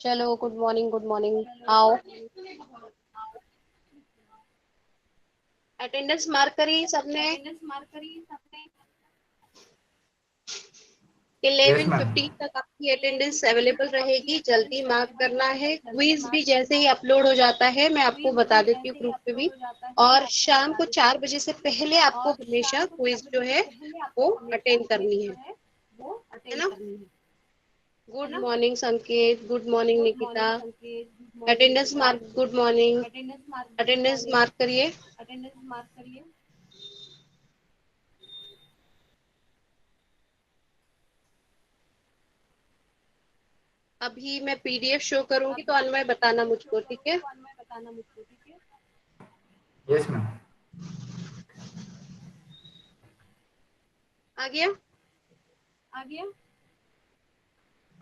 चलो, good morning, good morning. आओ, attendance mark करी सबने। Yes ma'am. 11:15 तक आपकी अटेंडेंस अवेलेबल रहेगी, जल्दी मार्क करना है। क्विज भी जैसे ही अपलोड हो जाता है मैं आपको बता देती हूँ ग्रुप पे भी। और शाम को 4 बजे से पहले आपको हमेशा क्विज जो है वो अटेंड करनी है ना। गुड मॉर्निंग संकेत, good morning Nikita. Attendance mark, good morning. Attendance mark करिए। अभी मैं पीडीएफ शो करूंगी तो अनमय बताना मुझको, ठीक है। Yes ma'am. आ गया।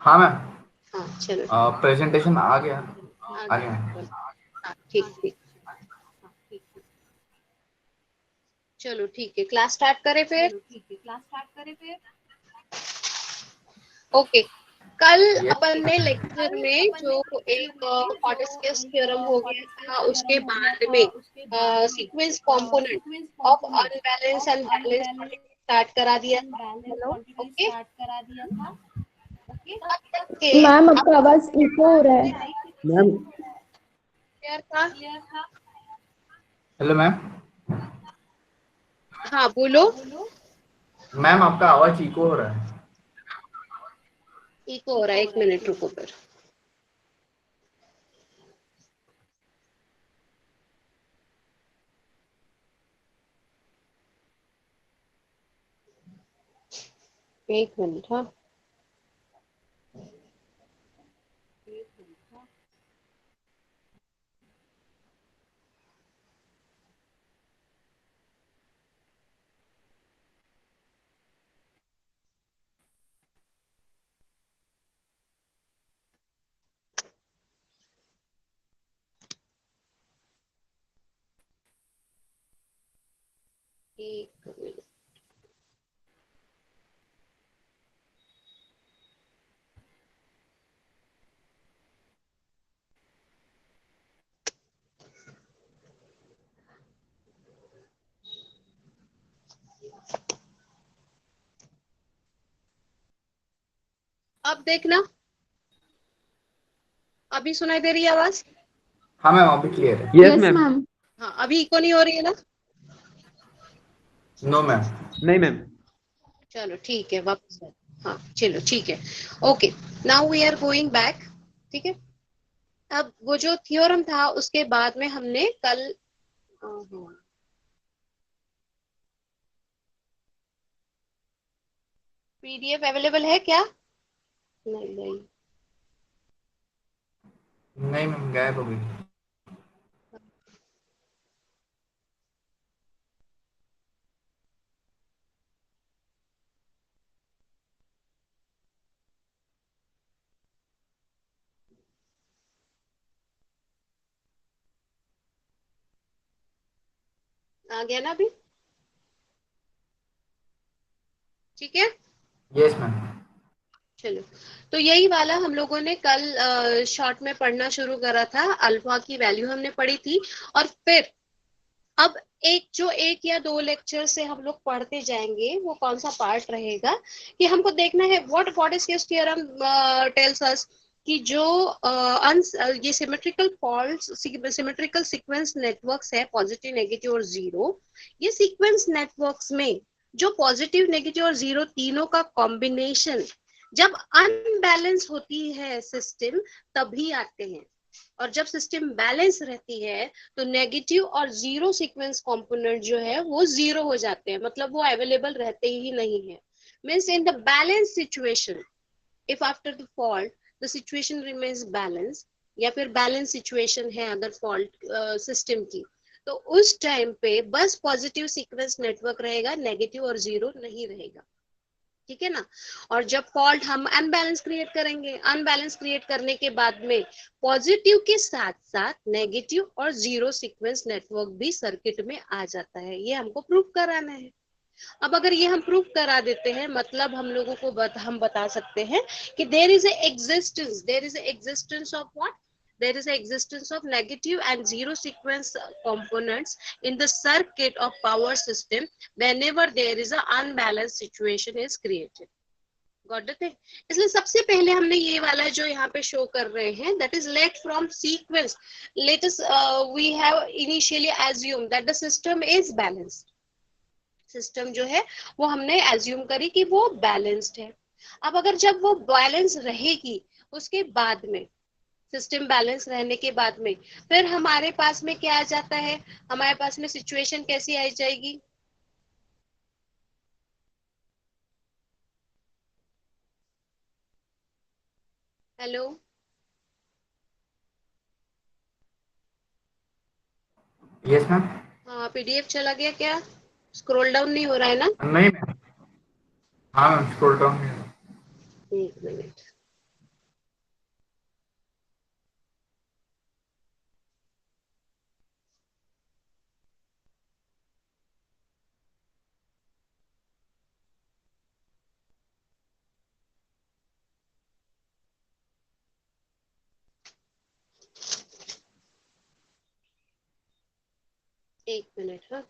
हाँ मैम। हाँ चलो, प्रेजेंटेशन आ गया। आ आ गया। गया। चलो, हाँ ठीक ठीक। चलो ठीक है, क्लास स्टार्ट करें फिर। ओके। कल अपन ने लेक्चर में जो एक फॉरेस्टियस थ्योरम हो गया था, उसके बाद में sequence component of unbalance and balance start करा दिया था। Hello, okay. के मैम आपका आवाज इको हो रहा है। मैम क्लियर था। Hello ma'am. हाँ बोलो। मैम आपका आवाज इको हो रहा है। इको हो रहा है, 1 मिनट रुको फिर। एक मिनट, हाँ। एक मिनट। अब देखना, अभी सुनाई दे रही है आवाज। हाँ मैम अभी क्लियर है। Yes yes ma'am. मैम। हाँ, अभी इको नहीं हो रही है ना। No ma'am. नहीं मैम। चलो ठीक है, वापस हाँ चलो ठीक है। Okay, now we are going back. ठीक है। अब वो जो थ्योरम था उसके बाद में हमने कल पीडीएफ अवेलेबल है क्या? नहीं नहीं। नहीं मैम गायब हो गई। आ गया ना अभी? ठीक है। Yes ma'am. चलो, तो यही वाला हम लोगों ने कल शॉर्ट में पढ़ना शुरू करा था। अल्फा की वैल्यू हमने पढ़ी थी। और फिर अब एक या दो लेक्चर से हम लोग पढ़ते जाएंगे, वो कौन सा पार्ट रहेगा कि हमको देखना है व्हाट फॉरेस्टियस थ्योरम टेल्स अस कि जो ये symmetrical faults, symmetrical sequence networks है, पॉजिटिव, नेगेटिव और जीरो। ये सीक्वेंस नेटवर्क्स में जो पॉजिटिव, नेगेटिव और जीरो तीनों का कॉम्बिनेशन जब अनबैलेंस होती है सिस्टम, तभी आते हैं। और जब सिस्टम बैलेंस रहती है तो नेगेटिव और जीरो सीक्वेंस कंपोनेंट जो है वो जीरो हो जाते हैं, मतलब वो अवेलेबल रहते ही नहीं है। Means in the balance situation, if after the fault the situation remains balance, या फिर बैलेंस सिचुएशन है अगर फॉल्ट सिस्टम की, तो उस टाइम पे बस पॉजिटिव सीक्वेंस नेटवर्क रहेगा, नेगेटिव और जीरो नहीं रहेगा। ठीक है ना। और जब फॉल्ट हम अनबैलेंस क्रिएट करेंगे, अनबैलेंस क्रिएट करने के बाद में पॉजिटिव के साथ साथ नेगेटिव और जीरो सीक्वेंस नेटवर्क भी सर्किट में आ जाता है। ये हमको प्रूव कराना है। अब अगर ये हम प्रूव करा देते हैं, मतलब हम लोगों को हम बता सकते हैं कि there is a existence of what, there is a existence of negative and zero sequence components in the circuit of power system whenever there is a unbalanced situation is created. Got it? इसलिए सबसे पहले हमने ये वाला जो यहाँ पे show कर रहे हैं, that is let from sequence, let us we have initially assumed that the system is balanced. System जो है वो हमने एज्यूम करी कि वो बैलेंस्ड है। अब अगर जब वो बैलेंस रहेगी, उसके बाद में सिस्टम बैलेंस रहने के बाद में फिर हमारे पास में क्या आ जाता है, हमारे पास में सिचुएशन कैसी आ जाएगी? Hello, yes ma'am. हाँ पीडीएफ चला गया क्या? स्क्रॉल डाउन नहीं हो रहा है ना? नहीं मैम, हाँ मैम स्क्रॉल डाउन नहीं हुआ। एक मिनट, एक मिनट। हाँ,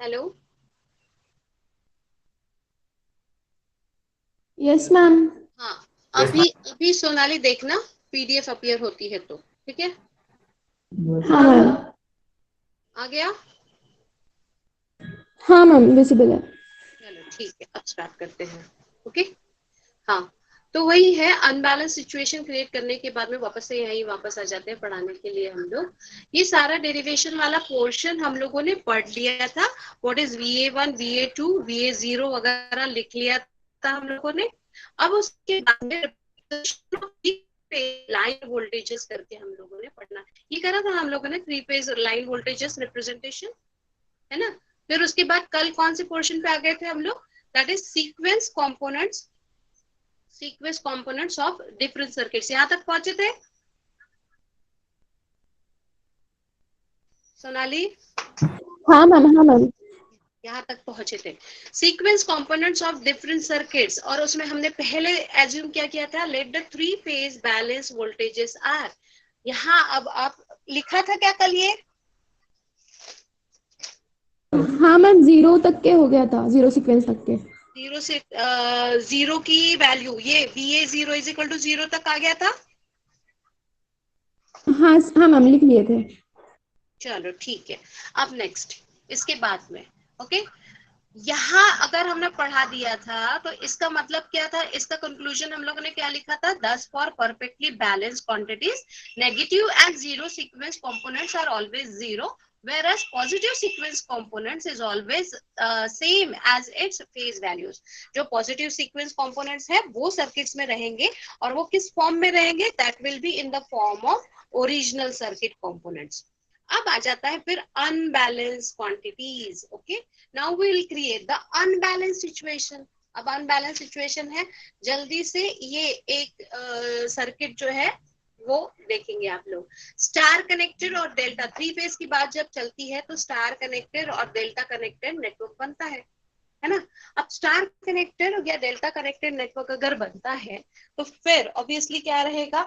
हेलो, यस मैम। हाँ यस अभी अभी सोनाली देखना पीडीएफ अपीयर होती है तो ठीक है। हाँ मैम। आ गया? हाँ मैम, विजिबल है। चलो ठीक है, अब स्टार्ट करते हैं। ओके, हाँ तो वही है, अनबैलेंस सिचुएशन क्रिएट करने के बाद में वापस से यही वापस आ जाते हैं पढ़ाने के लिए हम लोग। ये सारा डेरिवेशन वाला पोर्शन हम लोगों ने पढ़ लिया था। What is VA1 VA2 VA0 वगैरह लिख लिया था हम लोगों ने। अब उसके बाद में लाइन वोल्टेजेस करके हम लोगों ने पढ़ना, ये करा था हम लोगों ने, 3 फेज लाइन वोल्टेजेस रिप्रेजेंटेशन, है ना। फिर उसके बाद कल कौन से पोर्शन पे आ गए थे हम लोग? That is sequence components of different circuits. यहां तक पहुंचे थे सोनाली? हाँ मैम, हाँ मैम। यहाँ तक पहुंचे थे sequence components of different circuits, और उसमें हमने पहले एज्यूम क्या किया था, let the 3 phase balance voltages are. यहाँ अब आप लिखा था क्या कल ये? हाँ मैम, 0 तक के हो गया था, 0 सीक्वेंस तक के। जीरो से जीरो की वैल्यू ये VA0 इज इक्वल टू 0 तक आ गया था। हाँ हाँ मैम, लिख लिए थे। चलो ठीक है, अब नेक्स्ट इसके बाद में, ओके यहाँ अगर हमने पढ़ा दिया था तो इसका मतलब क्या था, इसका कंक्लूजन हम लोगों ने क्या लिखा था, 10 for perfectly balanced quantities negative and zero sequence components are always zero whereas positive sequence components is always same as its phase values. जो positive sequence components है वो circuits में रहेंगे और वो किस form में रहेंगे, that will be in the form of original circuit components. अब आ जाता है फिर unbalanced quantities. Okay, now we will create the unbalanced situation. अब unbalanced situation है, जल्दी से ये एक सर्किट जो है वो देखेंगे आप लोग. स्टार कनेक्टेड और डेल्टा, थ्री फेज की बात जब चलती है तो स्टार कनेक्टेड और डेल्टा कनेक्टेड नेटवर्क बनता है ना. अब स्टार कनेक्टेड या डेल्टा कनेक्टेड नेटवर्क अगर बनता है तो फिर ऑब्वियसली क्या रहेगा,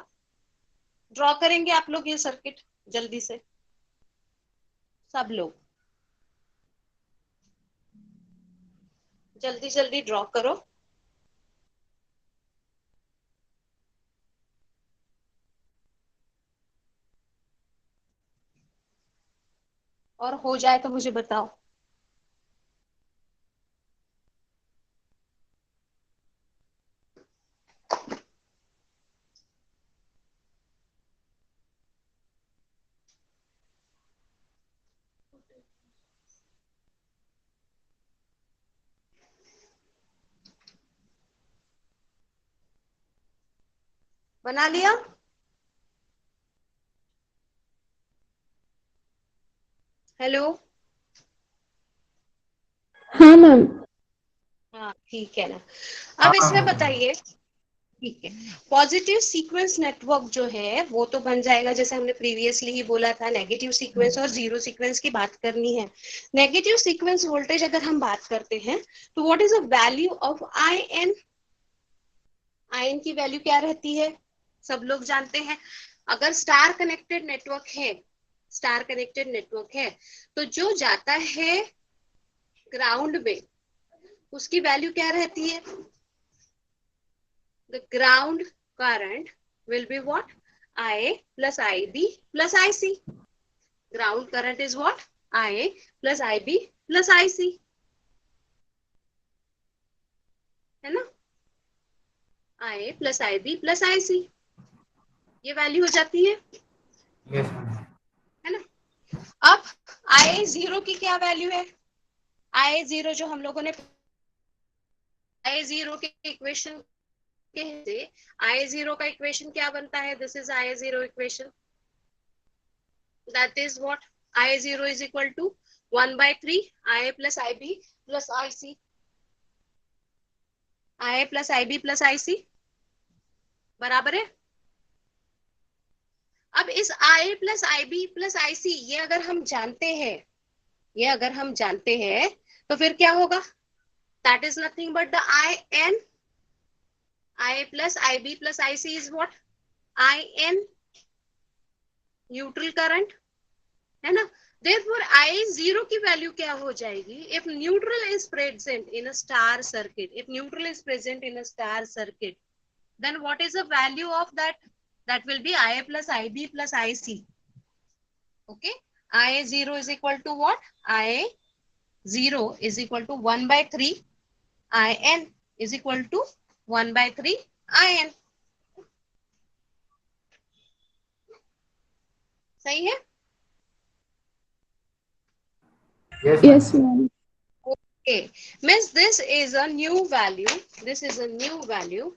ड्रॉ करेंगे आप लोग ये सर्किट जल्दी से सब लोग, जल्दी जल्दी ड्रॉ करो. और हो जाए तो मुझे बताओ. बना लिया? हेलो. हाँ मैम. हाँ ठीक है ना. अब इसमें बताइए, ठीक है, पॉजिटिव सीक्वेंस नेटवर्क जो है वो तो बन जाएगा, जैसे हमने प्रीवियसली ही बोला था, नेगेटिव सीक्वेंस और जीरो सीक्वेंस की बात करनी है. नेगेटिव सीक्वेंस वोल्टेज अगर हम बात करते हैं तो what is the value of I N. I N की वैल्यू क्या रहती है, सब लोग जानते हैं. अगर स्टार कनेक्टेड नेटवर्क है, स्टार कनेक्टेड नेटवर्क है तो जो जाता है ग्राउंड में उसकी वैल्यू क्या रहती है, the ground current will be what, IA plus IB plus IC. Ground current is what, IA plus IB plus IC, है ना. IA plus IB plus IC, ये वैल्यू हो जाती है, Yes, ma'am. है ना. अब IA जीरो की क्या वैल्यू है, IA जीरो जो हम लोगों ने IA जीरो के इक्वेशन के, IA जीरो का इक्वेशन क्या बनता है, this is IA zero equation. That is what, IA0 is equal to 1/3 IA plus IB plus IC. IA plus IB plus IC बराबर है. अब इस IA plus IB plus IC ये अगर हम जानते हैं, ये अगर हम जानते हैं तो फिर क्या होगा, that is nothing but the IN. IA plus IB plus IC is what, IN, neutral current, है ना. Therefore, I0 की वैल्यू क्या हो जाएगी, if neutral is present in a star circuit, if neutral is present in a star circuit, then what is the value of that, that will be IA plus IB plus IC. Okay, IA0 is equal to what, IA0 is equal to 1/3 IN is equal to 1/3 IN. सही है. Yes, Yes ma'am. Ma'am. Okay, means this is a new value, this is a new value,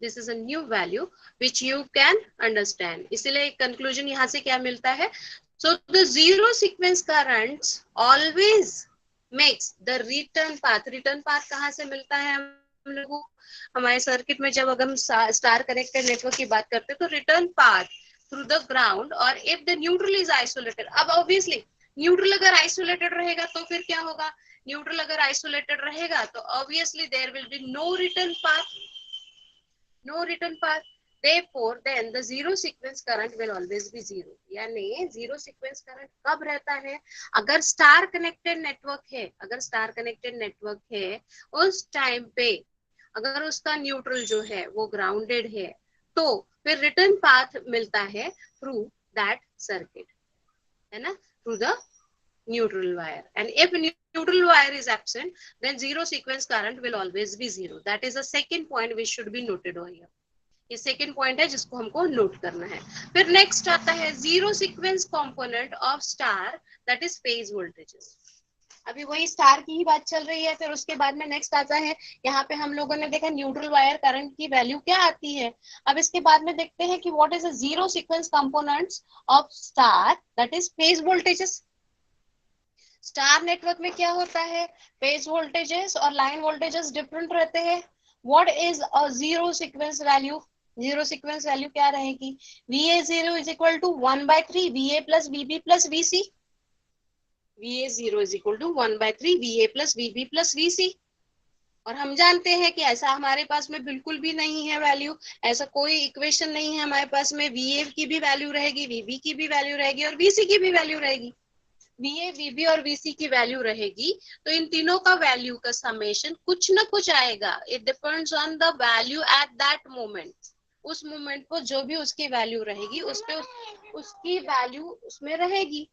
this is a new value which you can understand. इसलिए conclusion यहाँ से क्या मिलता है, so the zero sequence currents always makes the return path. return path कहाँ से मिलता है हम लोगों को, हमारे सर्किट में जब अगर हम स्टार कनेक्टेड नेटवर्क की बात करते हैं तो return path through the ground और if the neutral is isolated. अब ऑब्वियसली न्यूट्रल अगर आइसोलेटेड रहेगा तो फिर क्या होगा, न्यूट्रल अगर आइसोलेटेड रहेगा तो obviously there will be no return path, no return path. Therefore, then the zero sequence current will always be zero. यानी zero sequence current कब रहता है, अगर स्टार कनेक्टेड नेटवर्क है, अगर स्टार कनेक्टेड नेटवर्क है उस टाइम पे अगर उसका न्यूट्रल जो है वो ग्राउंडेड है तो फिर रिटर्न पाथ मिलता है थ्रू दैट सर्किट, है ना, through the neutral wire. And if neutral wire is absent, then zero sequence current will always be zero. That is the second point which should be noted over here. ये second point है जिसको हमको note करना है. फिर next आता है zero sequence component of star, that is phase voltages. अभी वही स्टार की ही बात चल रही है. फिर उसके बाद में नेक्स्ट आता है, यहाँ पे हम लोगों ने देखा न्यूट्रल वायर करंट की वैल्यू क्या आती है. अब इसके बाद में देखते हैं कि what is the zero sequence components of star, that is phase voltages. Star network में क्या होता है, फेज वोल्टेजेस और लाइन वोल्टेजेस डिफरेंट रहते हैं. What is a zero sequence value, zero sequence value क्या रहेगी, VA0 is equal to 1/3 VA plus VB plus VC. VA0 is equal to 1/3 VA plus VB plus VC. और हम जानते हैं कि ऐसा हमारे पास में बिल्कुल भी नहीं है वैल्यू, ऐसा कोई इक्वेशन नहीं है हमारे पास में. VA की भी वैल्यू रहेगी, VB की भी वैल्यू रहेगी और VC की भी वैल्यू रहेगी. VA, VB और VC की वैल्यू रहेगी, तो इन तीनों का वैल्यू का समेशन कुछ ना कुछ आएगा. It depends on the value at that moment. उस मोमेंट पर जो भी उसकी वैल्यू रहेगी उस पे उसकी वैल्यू उसमें रहेगी,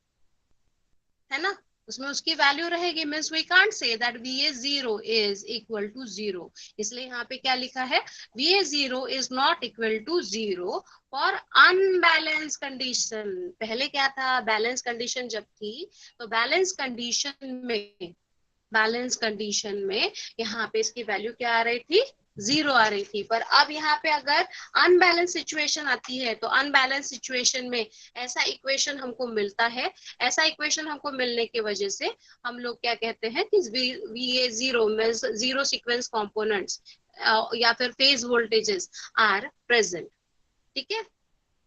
है ना, उसमें उसकी वैल्यू रहेगी. Means we can't say that VA0 is equal to 0. इसलिए यहाँ पे क्या लिखा है, VA0 is not equal to 0 for unbalance condition. पहले क्या था, बैलेंस कंडीशन जब थी तो बैलेंस कंडीशन में यहाँ पे इसकी वैल्यू क्या आ रही थी, 0 आ रही थी. पर अब यहाँ पे अगर अनबैलेंस सिचुएशन आती है तो अनबैलेंस सिचुएशन में ऐसा इक्वेशन हमको मिलता है. ऐसा इक्वेशन हमको मिलने की वजह से हम लोग क्या कहते हैं कि VA0 में जीरो सीक्वेंस कंपोनेंट्स या फिर फेज वोल्टेजेस आर प्रेजेंट. ठीक है,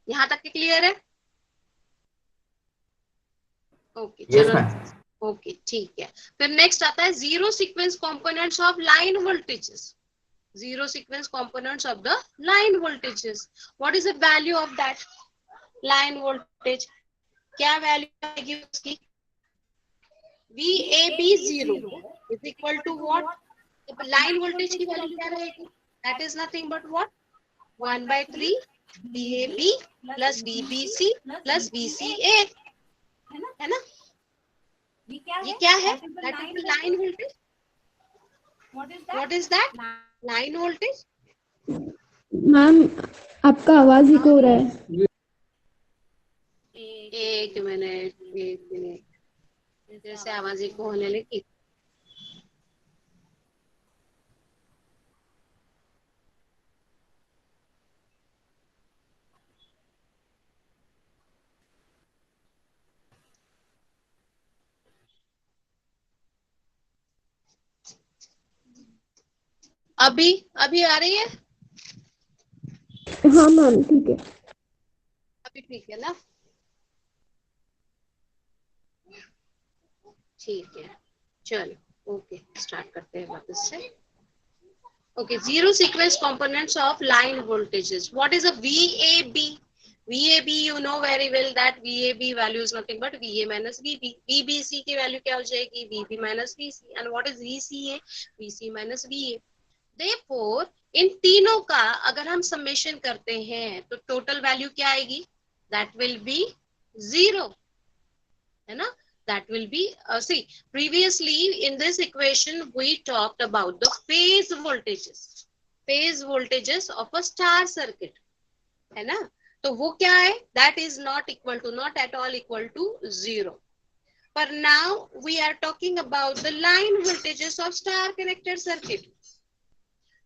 यहाँ तक क्लियर है. ओके चलो, ओके ठीक है. फिर नेक्स्ट आता है zero sequence components of line voltages. Zero sequence components of the line voltages. What is the value of that line voltage? क्या वैल्यू आएगी उसकी, VAB0 is equal to what? Line voltage की value क्या रहेगी, that is nothing but what, 1/3 VAB plus VBC plus VCA, है ना. ये क्या है, that is the line voltage. What is that? Line voltage. Ma'am आपका आवाज इको हो रहा है. एक मिनट जैसे आवाज इको होने लगी. अभी आ रही है. हाँ मैम ठीक है. अभी ठीक है ना, ठीक है. चलो ओके, स्टार्ट करते हैं वापस से. Okay, zero sequence components of line voltages. What is a VAB? VAB you know very well that VAB value is nothing but VA minus VB. VBC की वैल्यू क्या हो जाएगी, VB minus VC. and what is VCA? VC minus VA. Therefore, इन तीनों का अगर हम summation करते हैं तो टोटल वैल्यू क्या आएगी, that will be 0, है ना. That will be see, previously in this equation we talked about the phase voltages of a star circuit, है ना. तो वो क्या है, that is not at all equal to 0. But now we are talking about the line voltages of star connected circuit.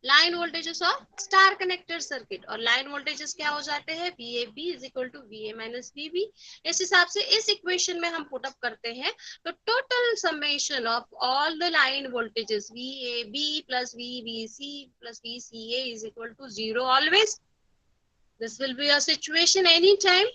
Line voltages of star connected circuit. और line voltages क्या हो जाते हैं, VAB is equal to VA minus VB. इस हिसाब से इस equation में हम पुट अप करते हैं तो total summation of all the line voltages VAB plus VBC plus VCA is equal to 0 always. This will be a situation any time,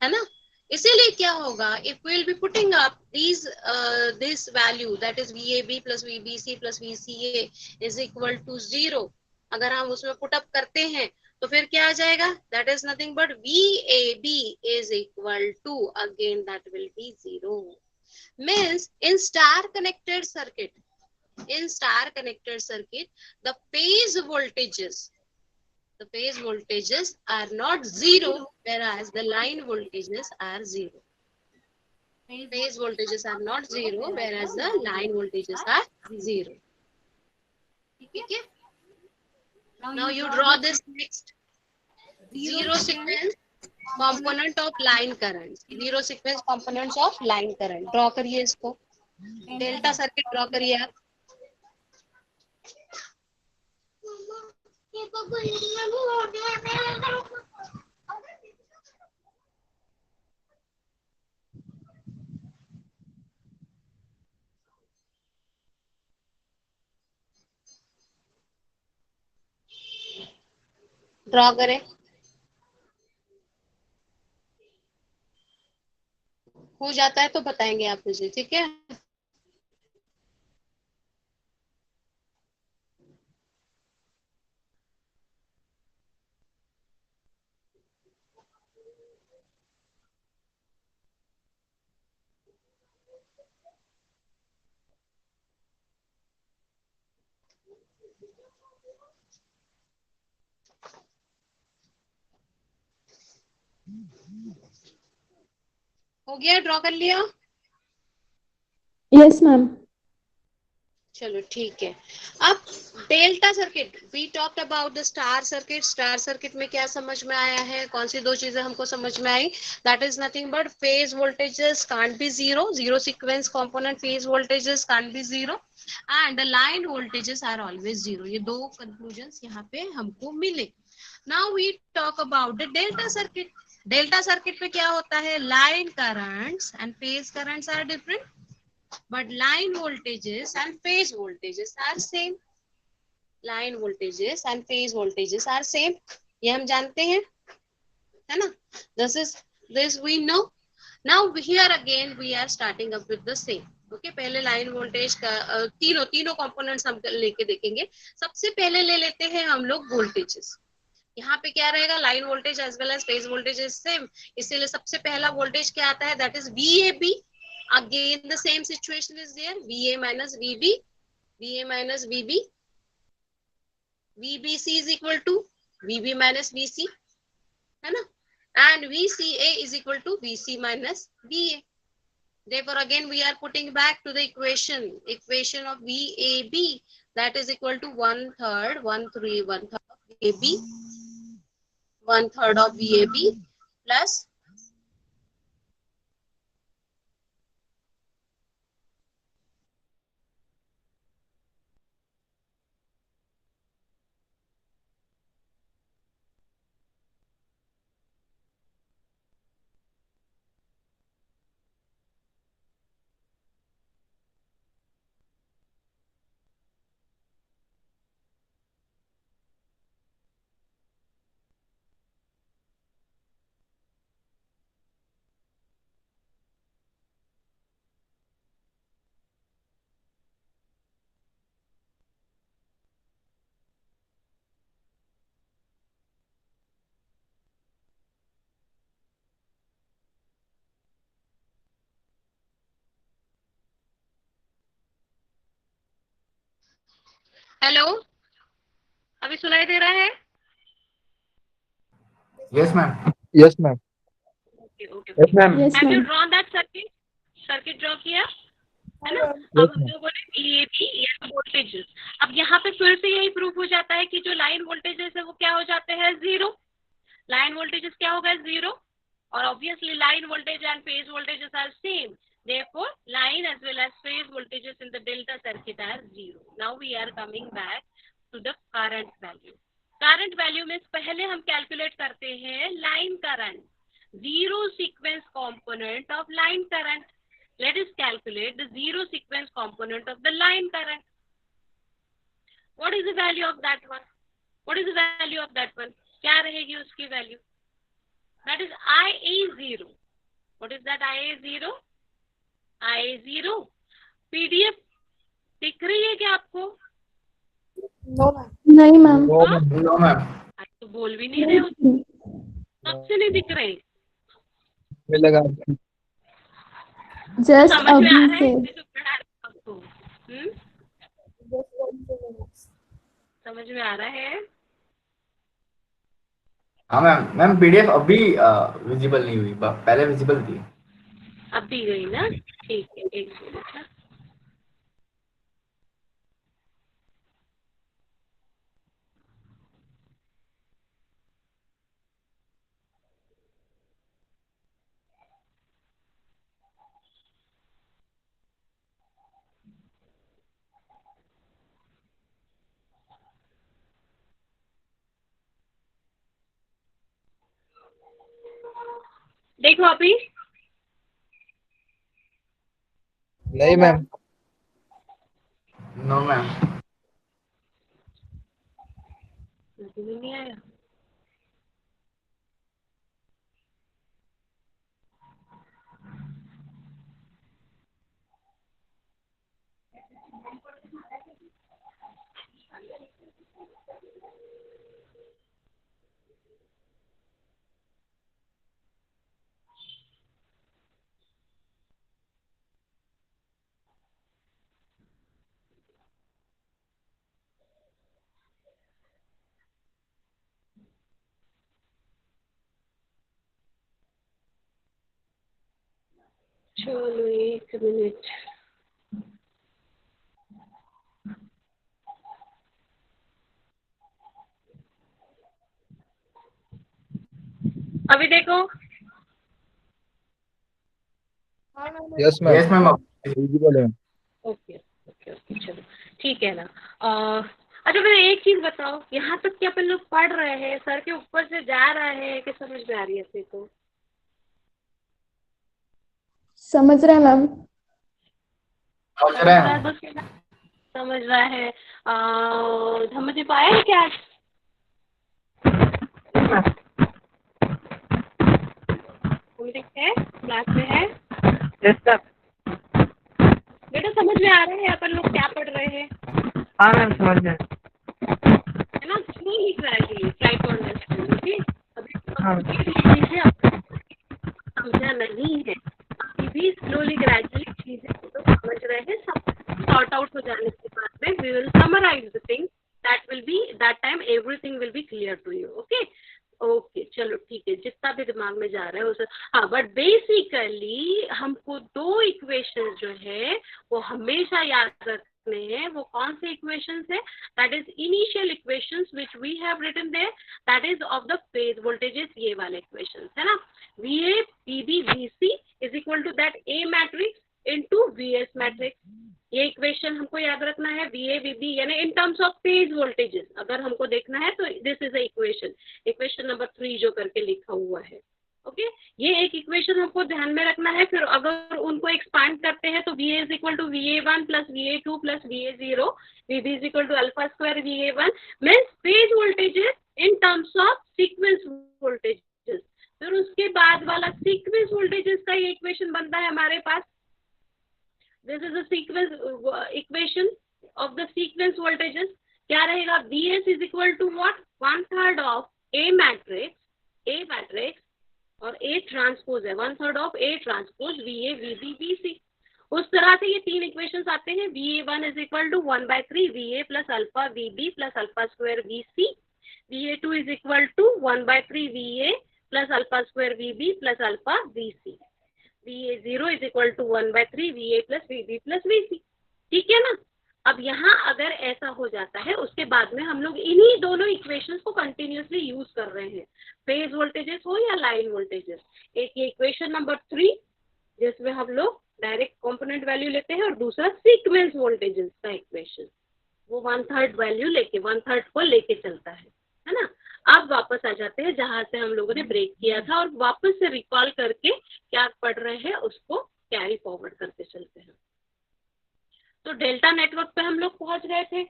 है ना. इसीलिए क्या होगा, if we will be putting up this value that is VAB plus VBC plus VCA is equal to 0. अगर हम उसमें put up करते हैं तो फिर क्या आ जाएगा, that is nothing but VAB is equal to, again that will be 0. Means in star connected circuit the phase voltages are not 0, whereas the line voltages are 0. phase voltages are not zero, whereas the line voltages are zero. Okay. Now you draw this next zero sequence component of line current. Zero sequence components of line current. Draw करिए इसको. Delta circuit draw करिए आप. Draw करें. हो जाता है तो बताएंगे आप मुझे, ठीक है. हो गया, ड्रॉ कर लिया. Yes ma'am. चलो ठीक है. अब delta circuit, we talked about the star circuit. Star circuit में क्या समझ में आया है, कौन सी दो चीजें हमको समझ में आई. That is nothing but phase voltages can't be zero. Zero sequence component phase voltages can't be zero and line voltages are always zero. ये दो कंक्लूजन्स यहाँ पे हमको मिले. Now we talk about the delta circuit. Delta circuit में क्या होता है, line currents and phase currents are different, but line voltages and phase voltages are same. Line voltages and phase voltages are same. ये हम जानते हैं, है ना. This we know. Now here again we are starting up with the same. Okay, पहले line voltage का तीनों components हम लेके देखेंगे. सबसे पहले ले लेते हैं हम लोग वोल्टेजेस. यहाँ पे क्या रहेगा, line voltage as well as phase voltage is same. इसीलिए सबसे पहला वोल्टेज क्या आता है, that is VAB. Again the same situation is there, VA minus VB, VA minus VB, VBC is equal to VB minus VC, है ना. And VCA is equal to VC minus VA. Therefore again we are putting back to the equation of VAB, that is equal to 1/3 1/3 of VAB, 1/3 of VAB plus hello, अभी सुनाई दे रहा है. Yes, ma'am. Yes, ma'am. Okay. Yes, ma'am. Yes Have you ma'am. drawn that circuit? Circuit draw किया है ना. Yes, अब हम ma'am. लोगों ने VAB वोल्टेजेस. अब यहाँ पे फिर से यही प्रूफ हो जाता है कि जो लाइन वोल्टेजेस है वो क्या हो जाते हैं, जीरो. लाइन वोल्टेजेस क्या होगा, जीरो. और obviously line voltage and phase voltages are same. Therefore, line as well as phase voltages in the delta circuit are zero. Now we are coming back to the current value. Current value में पहले हम calculate करते हैं line current. Zero sequence component of line current. Let us calculate the zero sequence component of the line current. What is the value of that one? What is the value of that one? क्या रहेगी उसकी value? That is IA0. What is that IA0? IA0 PDF दिख रही है क्या आपको? नहीं ma'am. No, ma'am. No, ma'am. आज तो बोल भी नहीं रहे हो, सबसे नहीं दिख रहे. में लगा जस्ट समझ में आ अभी रहा से. है जो पढ़ा रहे हैं आपको? समझ में आ रहा है. हाँ मैम. मैम PDF अभी विजिबल नहीं हुई, पहले विजिबल थी. अब दी गई ना, ठीक है, एक मिनट ना। देखो अभी नहीं मैम। No ma'am. नहीं आया। चलो एक मिनट। अभी देखो। Yes ma'am. Yes ma'am. Visible है। ओके ओके ओके, चलो ठीक है ना। अच्छा मुझे एक चीज बताओ, यहाँ तक क्या अपन लोग पढ़ रहे हैं, सर के ऊपर से जा रहा है कि समझ में आ रही है अपने को? समझ रहे हैं मैम। समझ समझ रहे रहा है हैं। बस ना? समझ रहा है। समझ पाया है क्या? है क्लास में है? Yes sir. बेटा समझ में आ रहा है अपन लोग क्या पढ़ रहे हैं? हाँ मैम समझ गए। है ना, slowly gradually try to understand. Okay, अभी हाँ चीजें समझा नहीं है, अभी भी स्लोली ग्रेजुअली चीजें तो समझ रहे हैं। सब सॉर्ट आउट हो जाने के बाद में we will summarise the thing, that time everything will be clear to you. Okay okay, चलो ठीक है, जितना भी दिमाग में जा रहा है उसे। हाँ, बट बेसिकली हमको दो इक्वेशन जो है वो हमेशा याद रखने हैं। वो कौन से इक्वेशंस है? That is initial equations which we have written there, that is of the phase voltages, ये वाले इक्वेशंस है ना। VA PB VC is equal to that A matrix into VS matrix. ये इक्वेशन हमको याद रखना है। VA VB यानी in terms of phase voltages अगर हमको देखना है तो this is a equation number 3 जो करके लिखा हुआ है। ओके, ये एक इक्वेशन हमको ध्यान में रखना है। फिर अगर उनको एक्सपांड करते हैं तो VA is equal to VA1 plus VA2 plus VA0, VB is equal to alpha square VA1 means phase voltages in terms of sequence voltages. फिर उसके बाद वाला सीक्वेंस वोल्टेजेस का ये इक्वेशन बनता है हमारे पास। This is a sequence equation of the sequence voltages. क्या रहेगा? VS is equal to what? 1/3 of A matrix और A ट्रांसपोज है 1/3 of A transpose VA VB VC। उस तरह से ये तीन इक्वेशंस आते हैं। VA1 is equal to 1/3 VA plus alpha VB plus alpha square VC। VA2 is equal to 1/3 VA plus alpha square VB plus alpha VC। VA0 is equal to 1/3 VA plus VB plus VC। ठीक है ना। अब यहाँ अगर ऐसा हो जाता है उसके बाद में हम लोग इन्हीं दोनों इक्वेशंस को कंटिन्यूसली यूज कर रहे हैं, फेज वोल्टेजेस हो या लाइन वोल्टेजेस। एक ये इक्वेशन नंबर 3 जिसमें हम लोग डायरेक्ट कंपोनेंट वैल्यू लेते हैं और दूसरा सीक्वेंस वोल्टेजेस का इक्वेशन, वो 1/3 वैल्यू लेके 1/3 को लेके चलता है ना। अब वापस आ जाते हैं जहां से हम लोगों ने ब्रेक किया था और वापस से रिकॉल करके क्या पढ़ रहे हैं उसको कैरी फॉरवर्ड करते चलते हैं। तो डेल्टा नेटवर्क पे हम लोग पहुंच गए थे।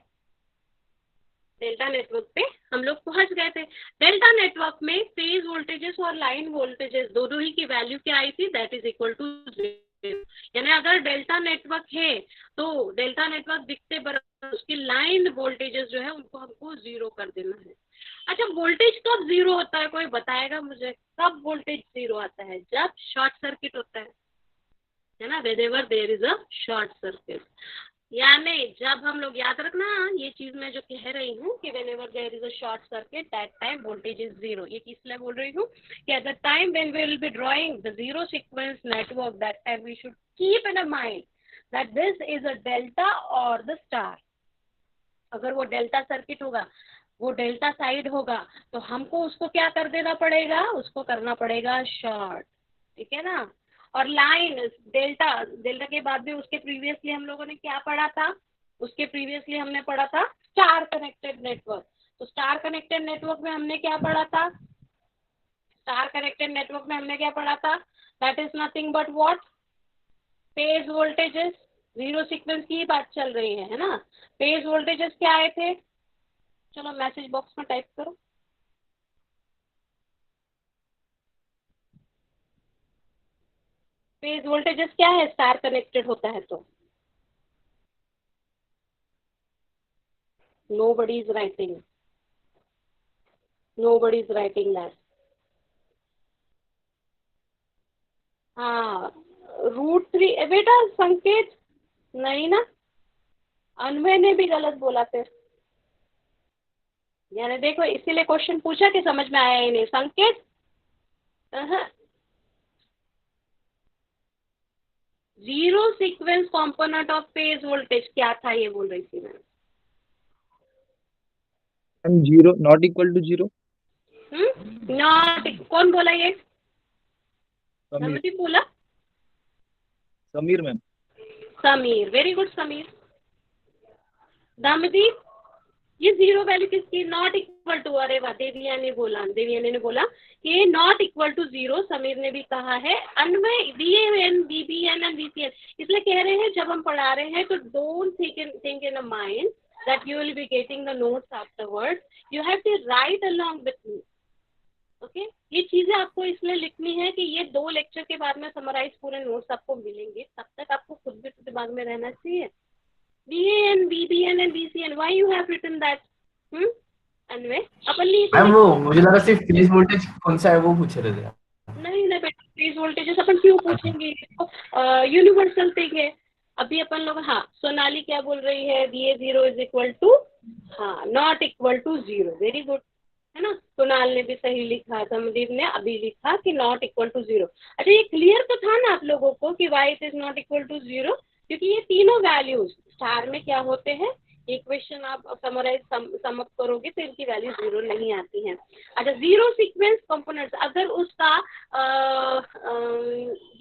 डेल्टा नेटवर्क में फेज वोल्टेजेस और लाइन वोल्टेजेस दोनों ही की वैल्यू क्या आई थी? That is equal to 0। यानी अगर डेल्टा नेटवर्क है तो डेल्टा नेटवर्क दिखते बराबर उसकी लाइन वोल्टेजेस जो है उनको हमको 0 कर देना है। अच्छा, वोल्टेज कब 0 होता है? कोई बताएगा मुझे कब वोल्टेज 0 आता है? जब शॉर्ट सर्किट होता है ना, whenever there is a short circuit। यानी जब हम लोग, याद रखना ये चीज मैं जो कह रही हूँ कि whenever there is a short circuit that time voltage is zero, ये किस लिए बोल रही हूँ कि at the time when we will be drawing the zero sequence network, that time we should keep in mind that this is a delta or the star. अगर वो delta circuit होगा, वो डेल्टा साइड होगा, तो हमको उसको क्या कर देना पड़ेगा, उसको करना पड़ेगा शॉर्ट, ठीक है ना। और लाइन डेल्टा, डेल्टा के बाद में उसके प्रीवियसली हम लोगों ने क्या पढ़ा था, उसके प्रीवियसली हमने पढ़ा था स्टार कनेक्टेड नेटवर्क। तो स्टार कनेक्टेड नेटवर्क में हमने क्या पढ़ा था, स्टार कनेक्टेड नेटवर्क में हमने क्या पढ़ा था, that is nothing but what, phase voltages. Zero sequence की बात चल रही है ना। फेज वोल्टेजेस क्या आए थे, चलो मैसेज बॉक्स में टाइप करो। फेज वोल्टेजेस क्या है, स्टार कनेक्टेड होता है तो। Nobody is writing. Nobody is writing that. हाँ, √3 बेटा संकेत नहीं ना, अनवय ने भी गलत बोला फिर, यानी देखो इसीलिए क्वेश्चन पूछा कि समझ में आया ही नहीं। Sanket zero sequence component of phase voltage क्या था, ये बोल रही थी मैं। Zero not equal to zero. Not, कौन बोला ये, समीर, नमदीप बोला, Sameer ma'am. Sameer, very good Sameer. Damdeep, ये जीरो वैल्यू किसकी, नॉट इक्वल टू, अरे वाह, देवियानी बोला, देवियानी ने बोला कि not equal to zero. Sameer ने भी कहा है अन्वय BAN, BBN एंड VCN, इसलिए कह रहे हैं जब हम पढ़ा रहे हैं तो don't think in a mind that you will be getting the notes afterwards, you have to write along with me, okay? ये चीजें आपको इसलिए लिखनी है कि ये 2 लेक्चर के बाद में समराइज पूरे नोट्स आपको मिलेंगे, तब तक आपको खुद भी दिमाग में रहना चाहिए। BAN, BBN and VCN, why you have written that? Anvay upon ma'am वो मुझे लगा सिर्फ फेज वोल्टेज कौन सा है वो पूछ रहे थे। नहीं ना बेटा, फेज वोल्टेजेस अपन क्यों पूछेंगे, यूनिवर्सल थिंग है। अभी अपन लोग, हाँ सोनाली क्या बोल रही है, VA0 इज इक्वल टू, हाँ not equal to zero, very good, है ना। सोनाल ने भी सही लिखा, समदीप ने अभी लिखा कि नॉट इक्वल टू जीरो। अच्छा ये क्लियर तो था ना आप लोगों को कि why it is not equal to zero, क्योंकि ये तीनों वैल्यूज स्टार में क्या होते हैं, इक्वेशन आप समराइज समअप करोगे तो इनकी वैल्यू जीरो नहीं आती है। अच्छा जीरो सीक्वेंस कंपोनेंट्स, अगर उसका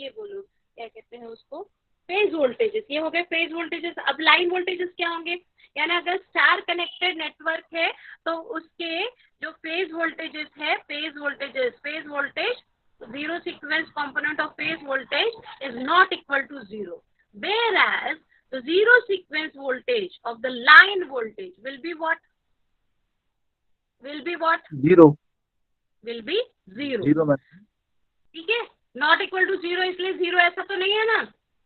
ये बोलो क्या कहते हैं उसको, फेज वोल्टेजेस, ये हो गए फेज वोल्टेजेस। अब लाइन वोल्टेजेस क्या होंगे, यानी अगर स्टार कनेक्टेड नेटवर्क है तो उसके जो फेज वोल्टेजेस है, phase voltage zero sequence component of phase voltage is not equal to zero, whereas the zero sequence voltage of the line voltage will be what? Zero. will be zero। Zero ma'am. ठीक है, not equal to zero, इसलिए zero ऐसा तो नहीं है ना,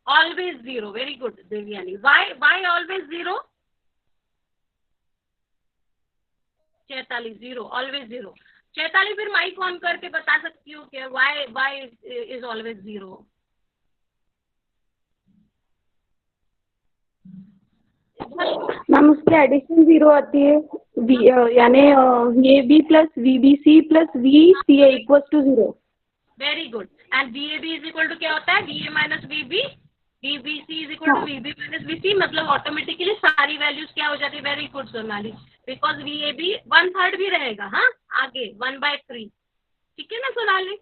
always zero. Very good Devyani, why always zero, Chaitali zero, always zero. Chaitali फिर mike on करके बता सकती हो कि why is always zero. Ma'am उसकी एडिशन जीरो आती है, यानी ये B plus VBC plus VCA equal to zero. Very good, and VAB is equal to क्या होता है, VA minus VB, VBC is equal to VB minus VC, मतलब automatically सारी वैल्यूज क्या हो जाती है। Very good Sonali, because VAB 1/3 भी रहेगा, हाँ आगे 1/3, ठीक है ना सोनाली,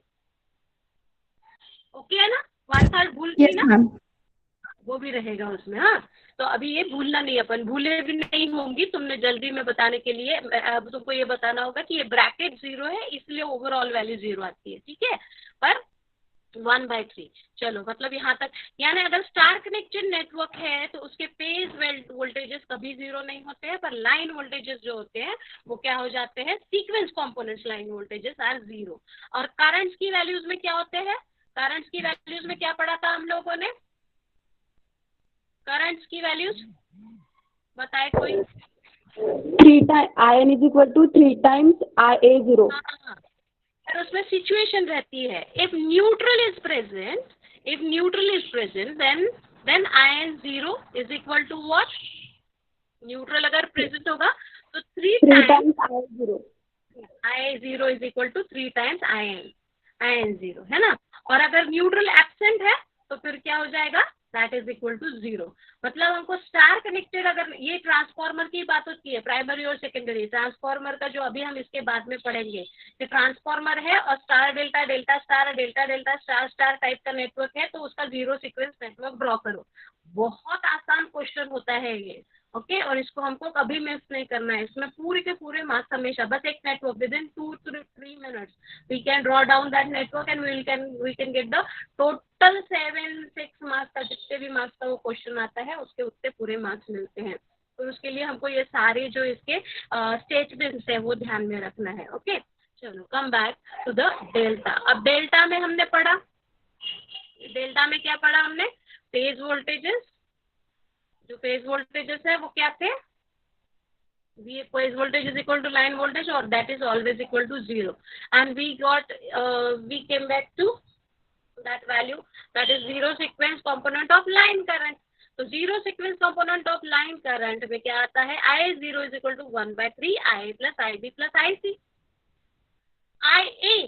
ओके है ना, 1/3 भूल गई ना, वो भी रहेगा उसमें। हाँ तो अभी ये भूलना नहीं, अपन भूले भी नहीं होंगी, तुमने जल्दी में बताने के लिए अब तुमको ये बताना होगा कि ये ब्रैकेट जीरो है इसलिए ओवरऑल वैल्यू जीरो आती है, ठीक है, पर 1/3। चलो मतलब यहाँ तक, यानी अगर स्टार कनेक्टेड नेटवर्क है तो उसके फेज वोल्टेजेस कभी जीरो नहीं होते हैं, पर लाइन वोल्टेजेस जो होते हैं वो क्या हो जाते हैं, sequence components line voltages are zero. और करंट्स की वैल्यूज में क्या होते हैं, करंट्स की वैल्यूज में क्या पढ़ा था हम लोगों ने, करंट्स की वैल्यूज बताए कोई, 3 IN is equal to 3 times IA0। और उसमें सिचुएशन रहती है, if neutral is present then then IN0 is equal to what, neutral अगर प्रेजेंट होगा तो 3 3 times times I0. I0 is equal to 3 times IN0, है ना। और अगर न्यूट्रल एब्सेंट है तो फिर क्या हो जाएगा, दैट इज इक्वल टू 0। मतलब हमको स्टार कनेक्टेड, अगर ये ट्रांसफार्मर की बात होती है, प्राइमरी और सेकेंडरी ट्रांसफार्मर का जो अभी हम इसके बाद में पढ़ेंगे, कि ट्रांसफार्मर है और star delta delta star delta delta star star type का नेटवर्क है, तो उसका जीरो सीक्वेंस नेटवर्क ड्रॉ करो। बहुत आसान क्वेश्चन होता है ये, ओके। और इसको हमको कभी मिस नहीं करना है, इसमें पूरे के पूरे मार्क्स हमेशा, बस एक network with in 2-3 minutes we can draw down that network and we can get the total 7-6 marks का, जितने भी मार्क्स का वो क्वेश्चन आता है उसके उतने पूरे मार्क्स मिलते हैं। तो उसके लिए हमको ये सारे जो इसके स्टेटमेंट्स है वो ध्यान में रखना है, ओके। चलो come back to the delta. अब डेल्टा में हमने पढ़ा, डेल्टा में क्या पढ़ा हमने, फेज वोल्टेजेस। जो फेज वोल्टेजेस है वो क्या थे, phase voltage is equal to line voltage or that is always equal to 0, and we came back to that value, that is zero sequence component of line current। तो zero sequence component of line current में क्या आता है, I0 is equal to 1/3 IA plus IB plus IC। IA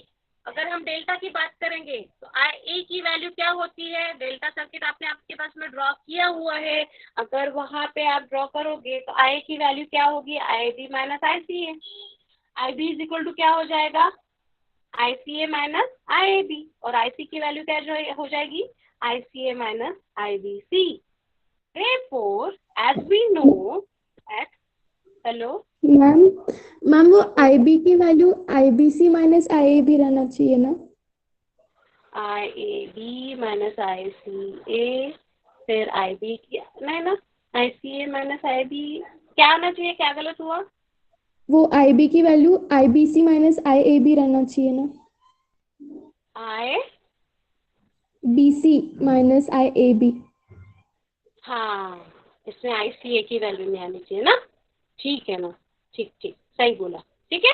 अगर हम delta की बात करेंगे तो IA की वैल्यू क्या होती है, डेल्टा सर्किट आपने आपके पास में ड्रॉ किया हुआ है, अगर वहां पे आप ड्रॉ करोगे तो IA की वैल्यू क्या होगी, IB minus ICA। IB is equal to क्या हो जाएगा, ICA माइनस IAB, और IC की वैल्यू क्या हो जाएगी, ICA minus IBC। Therefore, as we know that, hello, ma'am वो IB की वैल्यू IBC माइनस IAB रहना चाहिए ना। IAB माइनस ICA, फिर IB की नहीं ना, ICA माइनस IB क्या होना चाहिए, क्या गलत हुआ, वो IB की वैल्यू IBC माइनस IAB रहना चाहिए ना। IBC माइनस IAB, हाँ इसमें ICA की वैल्यू में आनी चाहिए ना, ठीक है ना, ठीक ठीक सही बोला, ठीक है।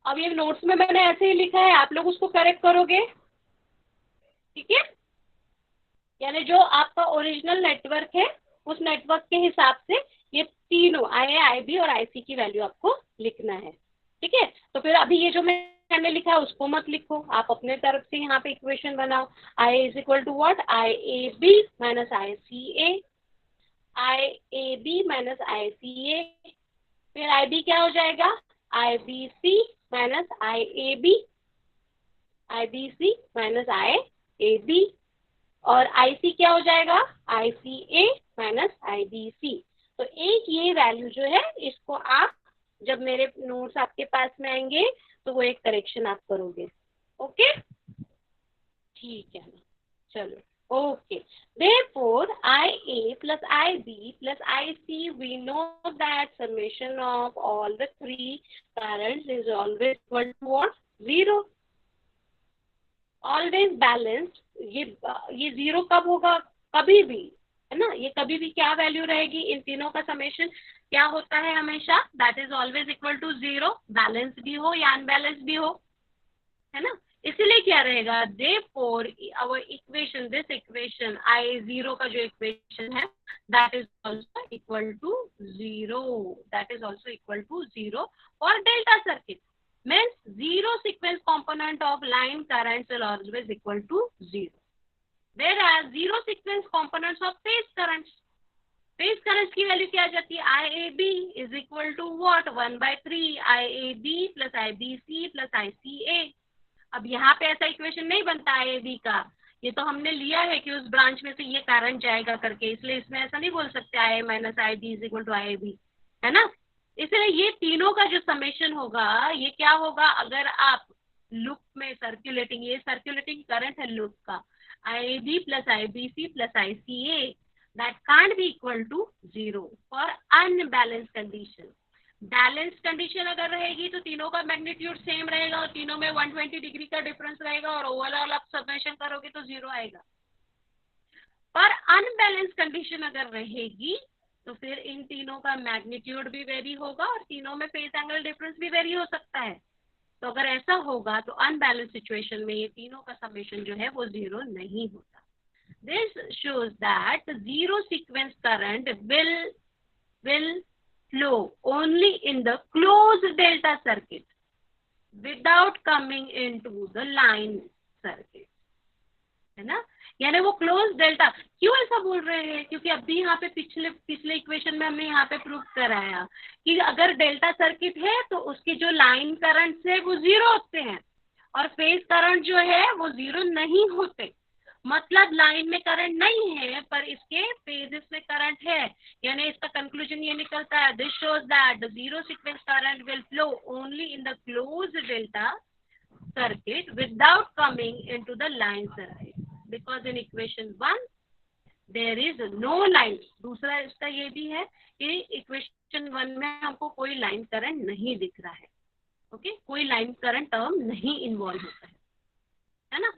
अब ये नोट्स में मैंने ऐसे ही लिखा है, आप लोग उसको करेक्ट करोगे, ठीक है। यानी जो आपका ओरिजिनल नेटवर्क है उस नेटवर्क के हिसाब से ये तीनों IA, IB और IC की वैल्यू आपको लिखना है, ठीक है। तो फिर अभी ये जो मैंने लिखा है उसको मत लिखो, आप अपने तरफ से यहाँ पे इक्वेशन बनाओ। IA is equal to what, IAB minus ICA, IAB minus ICA, फिर IB क्या हो जाएगा, IBC minus IAB, IBC minus IAB, और IC क्या हो जाएगा, ICA माइनस IBC। तो एक ये वैल्यू जो है इसको आप जब मेरे नोट्स आपके पास में आएंगे तो वो एक करेक्शन आप करोगे, ओके ठीक है ना, चलो okay. Therefore, IA plus IB plus IC, we know that summation of all the three currents is always equal to what, 0, always balanced। ये 0 कब होगा, कभी भी, है ना, ये कभी भी क्या वैल्यू रहेगी, इन तीनों का समेशन क्या होता है हमेशा, that is always equal to 0, balance भी हो या अनबैलेंस भी हो, है ना। इसीलिए क्या रहेगा, therefore our equation, this equation I0 का जो इक्वेशन है that is also equal to 0, that is also equal to 0 for delta circuit, means zero sequence component of line currents will always equal to 0, whereas zero sequence components of phase currents की value क्या आ जाती है, IAB is equal to what, 1/3 IAB plus IBC plus ICA। अब यहाँ पे ऐसा equation नहीं बनता IAB का, ये तो हमने लिया है कि उस ब्रांच में से ये करंट जाएगा करके, इसलिए इसमें ऐसा नहीं बोल सकते IA minus IB is equal to IAB, है ना। इसलिए ये तीनों का जो समेशन होगा ये क्या होगा, अगर आप लूप में सर्कुलेटिंग, ये सर्कुलेटिंग करंट है लूप का, IAB plus IBC plus ICA, that can't be equal to 0 for unbalanced condition। Balance condition अगर रहेगी तो तीनों का मैग्नीट्यूड सेम रहेगा और तीनों में 120 डिग्री का डिफरेंस रहेगा और ओवरऑल आप समेशन करोगे तो 0 आएगा। पर अनबैलेंस कंडीशन अगर रहेगी तो फिर इन तीनों का मैग्नीट्यूड भी वेरी होगा और तीनों में फेज एंगल डिफरेंस भी वेरी हो सकता है। तो अगर ऐसा होगा तो अनबैलेंस सिचुएशन में ये तीनों का समेशन जो है वो 0 नहीं होता। This shows that the zero sequence current will flow only in the closed delta circuit without coming into the line circuit, है ना। यानी वो क्लोज डेल्टा, क्यों ऐसा बोल रहे हैं, क्योंकि अभी यहाँ पे पिछले इक्वेशन में हमने यहाँ पे प्रूव कराया कि अगर डेल्टा सर्किट है तो उसके जो लाइन करंट है वो जीरो होते हैं और फेज करंट जो है वो जीरो नहीं होते। मतलब लाइन में करंट नहीं है पर इसके फेजेस में करंट है, यानी इसका कंक्लूजन ये निकलता है, this shows that the zero sequence current will flow only in the closed delta circuit without coming into the line circuit, because in equation 1 there is no line। दूसरा इसका ये भी है कि इक्वेशन 1 में हमको कोई लाइन करंट नहीं दिख रहा है, ओके, कोई लाइन करंट टर्म नहीं इन्वॉल्व होता है ना।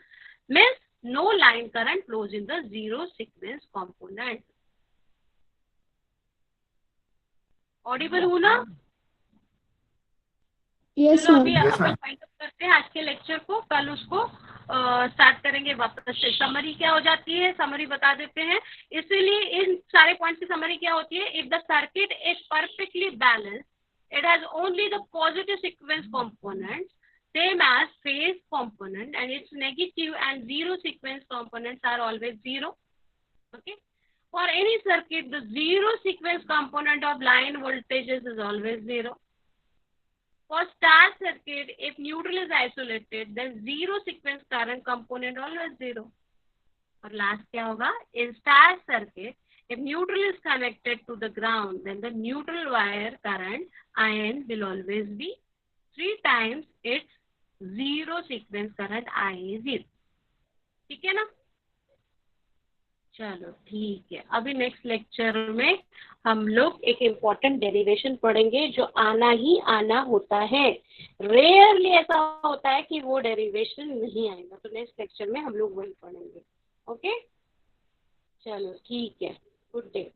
Means no line current flows in the zero sequence component. Audible हूं ना? यस चलो अभी मैम। Yes, अपन ma'am. फाइंड अप करते हैं आज के लेक्चर को, कल उसको स्टार्ट करेंगे वापस से। समरी क्या हो जाती है, समरी बता देते हैं। इसीलिए इन सारे पॉइंट्स की समरी क्या होती है, if the circuit is perfectly balanced, it has only the positive sequence components same as phase component, and its negative and zero sequence components are always zero. Okay, for any circuit the zero sequence component of line voltages is always zero. For star circuit, if neutral is isolated, then zero sequence current component always zero. और last क्या होगा, in star circuit, if neutral is connected to the ground, then the neutral wire current IN will always be 3 times its zero sequence current I0। ठीक है ना? चलो ठीक है, अभी नेक्स्ट लेक्चर में हम लोग एक इम्पॉर्टेंट डेरिवेशन पढ़ेंगे जो आना ही आना होता है। रेयरली ऐसा होता है कि वो डेरिवेशन नहीं आएगा, तो नेक्स्ट लेक्चर में हम लोग वही पढ़ेंगे। ओके, चलो ठीक है, गुड डे।